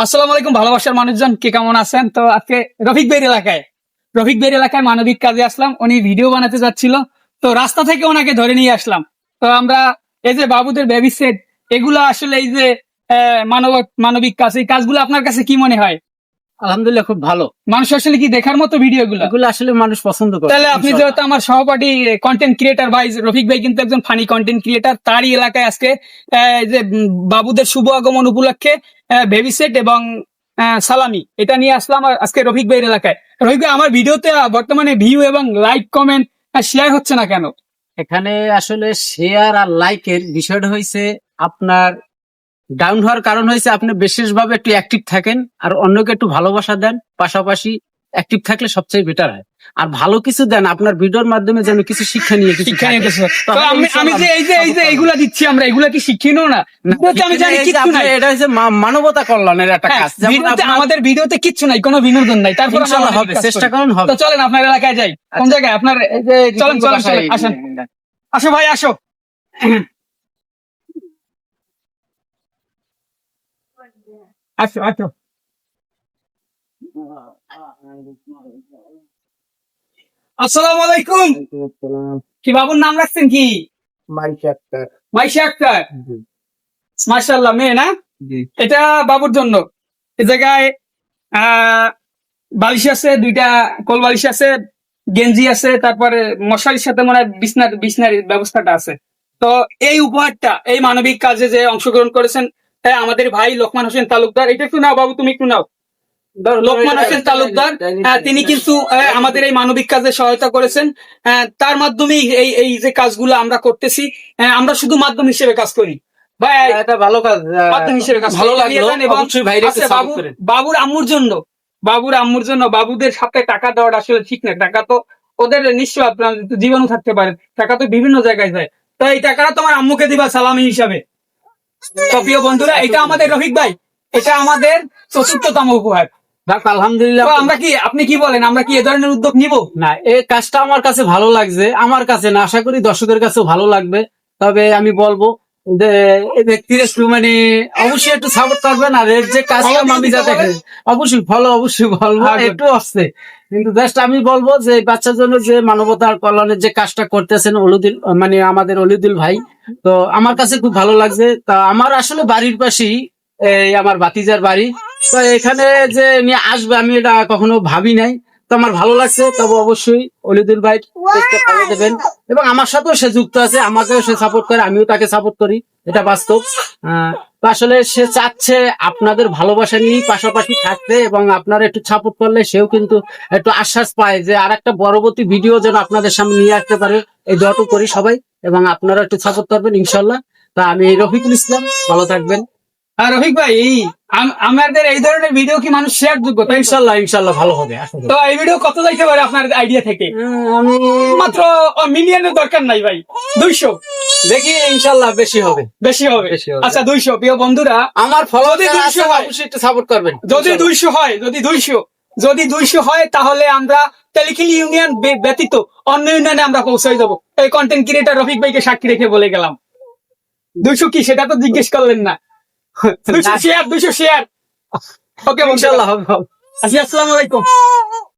আসসালামু আলাইকুম ভালোবাসার মানুষজন, কে কেমন আছেন? তো আজকে রফিক ভাইয়ের এলাকায় মানবিক কাজে আসলাম। উনি ভিডিও বানাতে যাচ্ছিল, তো রাস্তা থেকে ওনাকে ধরে নিয়ে আসলাম। তো আমরা এই যে বাবুদের বেবি সেট, এগুলো আসলে এই যে মানবিক কাজ, এই কাজগুলো আপনার কাছে কি মনে হয়? আলহামদুলিল্লাহ, খুব ভালো। মানুষ আসলে কি দেখার মতো ভিডিও গুলো? এগুলো আসলে মানুষ পছন্দ করে। তাহলে আপনি যেহেতু আমার সহপাঠী কন্টেন্ট ক্রিয়েটার ভাই, রফিক ভাই কিন্তু একজন ফানি কন্টেন্ট ক্রিয়েটার, তারই এলাকায় আজকে যে বাবুদের শুভ আগমন উপলক্ষে বেবি সেট এবং সালামি এটা নিয়ে আসলাম আজকে রফিক ভাইয়ের এলাকায়। রফিক ভাই, আমার ভিডিওতে বর্তমানে ভিউ এবং লাইক কমেন্ট শেয়ার হচ্ছে না কেন? এখানে আসলে শেয়ার আর লাইকের বিষয়টা হয়েছে, আপনার ডাউন হওয়ার কারণ হয়েছে আপনি বিশেষভাবে একটু অ্যাক্টিভ থাকেন আর অন্যকে একটু ভালোবাসা দেন, পাশাপাশি অ্যাক্টিভ থাকলে সবচেয়ে বেটার হয়। আর ভালো কিছু দেন, আপনার ভিডিওর মাধ্যমে যেন কিছু শিক্ষা নিয়ে আমি যে এই যে এইগুলা দিচ্ছি, আমরা এগুলা কি শিক্ষণীয় না? আমি জানি কিচ্ছু নাই, এটা হচ্ছে মানবতা কল্যাণের একটা কাজ। আমাদের ভিডিওতে কিচ্ছু নাই, কোনো বিনোদন নাই, তারপর হবে, চেষ্টা করেন হবে। তো চলেন আপনার এলাকায় যাই। কোন জায়গায় আপনার? চলেন চলেন চলেন, আসেন, আসো ভাই আসো। আসো আসো। আসসালামু আলাইকুম। কি বাবুর নাম রাখছেন কি? মাইশা আক্তার। মাশাআল্লাহ, মেয়ে না? এটা বাবুর জন্য। এ জায়গায় বালিশ আছে, দুইটা কোল বালিশ আছে, গেঞ্জি আছে, তারপরে মশারির সাথে মনে হয় বিছনার ব্যবস্থাটা আছে। তো এই উপহারটা এই মানবিক কাজে যে অংশগ্রহণ করেছেন আমাদের ভাই লোকমান হোসেন তালুকদার, এটা একটু নাও বাবু, তুমি একটু নাও। লোকমান হোসেন তালুকদার তিনি কিন্তু আমাদের এই মানবিক কাজে সহায়তা করেছেন। তার মাধ্যমে এই যে কাজগুলো আমরা করতেছি, আমরা শুধু মাধ্যম হিসেবে কাজ করি ভাই, এটা ভালো কাজ, মাধ্যম হিসেবে কাজ ভালো লাগলো। অবশ্যই ভাইরে বাবুর আম্মুর জন্য বাবুদের সাথে টাকা দেওয়াটা আসলে ঠিক না। টাকা তো ওদের নিশ্চয় আপনার জীবনও থাকতে পারে, টাকা তো বিভিন্ন জায়গায় যায়। তো এই টাকাটা তোমার আম্মুকে দিবা সালামি হিসাবে। তো প্রিয় বন্ধুরা, এটা আমাদের রফিক ভাই, এটা আমাদের ৪র্থতম উপহার। আলহামদুলিল্লাহ। আমরা কি, আপনি কি বলেন, আমরা কি এ ধরনের উদ্যোগ নিব? না, এই কাজটা আমার কাছে ভালো লাগছে, আমার কাছে না, আশা করি দর্শকের কাছেও ভালো লাগবে। তবে আমি বলবো যে এই ব্যক্তির একটু অবশ্যই একটু সাপোর্ট করবেন। আর এর যে কাজটা আমি যা দেখেন, অবশ্যই বলবো একটু আসছে, কিন্তু জাস্ট আমি বলবো যে বাচ্চার জন্য যে মানবতার কল্যাণের যে কাজটা করতেছেন আমাদের অলিদুল ভাই, তো আমার কাছে খুব ভালো লাগছে। তা আমার আসলে বাড়ির পাশেই এই আমার ভাতিজার বাড়ি, তো এখানে যে নিয়ে আসবে আমি এটা কখনো ভাবি নাই। তো আমার ভালো লাগছে। তবে অবশ্যই অলিদুল ভাই ভালো দেবেন, এবং আমার সাথেও সে যুক্ত আছে, আমাকেও সে সাপোর্ট করে, আমিও তাকে সাপোর্ট করি, এটা বাস্তব। তো আসলে সে চাচ্ছে আপনাদের ভালোবাসা নিয়েই পাশাপাশি থাকতে, এবং আপনারা একটু সাপোর্ট করলে সেও কিন্তু একটু আশ্বাস পায় যে আর একটা পরবর্তী ভিডিও যেন আপনাদের সামনে নিয়ে আসতে পারে। এই দোয়াটুকু করি সবাই, এবং আপনারা একটু সাপোর্ট করবেন ইনশাল্লাহ। তা আমি রফিকুল ইসলাম, ভালো থাকবেন। আর রফিক ভাই, আমাদের এই ধরনের ভিডিও কি মানুষ শেয়ার যোগ্য? ইনশাল্লাহ ভালো হবে। তো এই ভিডিও কত যাইতে পারে আপনার আইডিয়া থেকে? আমি মাত্র মিলিয়নের দরকার নাই ভাই, 200 দেখি, ইনশাল্লাহ বেশি হবে। আচ্ছা 200। প্রিয় বন্ধুরা, আমার যদি 200 হয়, অবশ্যই একটু সাপোর্ট করবেন। যদি 200 হয় তাহলে আমরা তেলিখিলি ইউনিয়ন ব্যতীত অন্য ইউনিয়নে আমরা পৌঁছে যাবো। এই কন্টেন্ট ক্রিয়েটার রফিক ভাইকে সাক্ষী রেখে বলে গেলাম। 200 কি, সেটা তো জিজ্ঞেস করলেন না। 200 শেয়ার। ওকে, ইনশাল্লাহ হবে। আসসালামু আলাইকুম।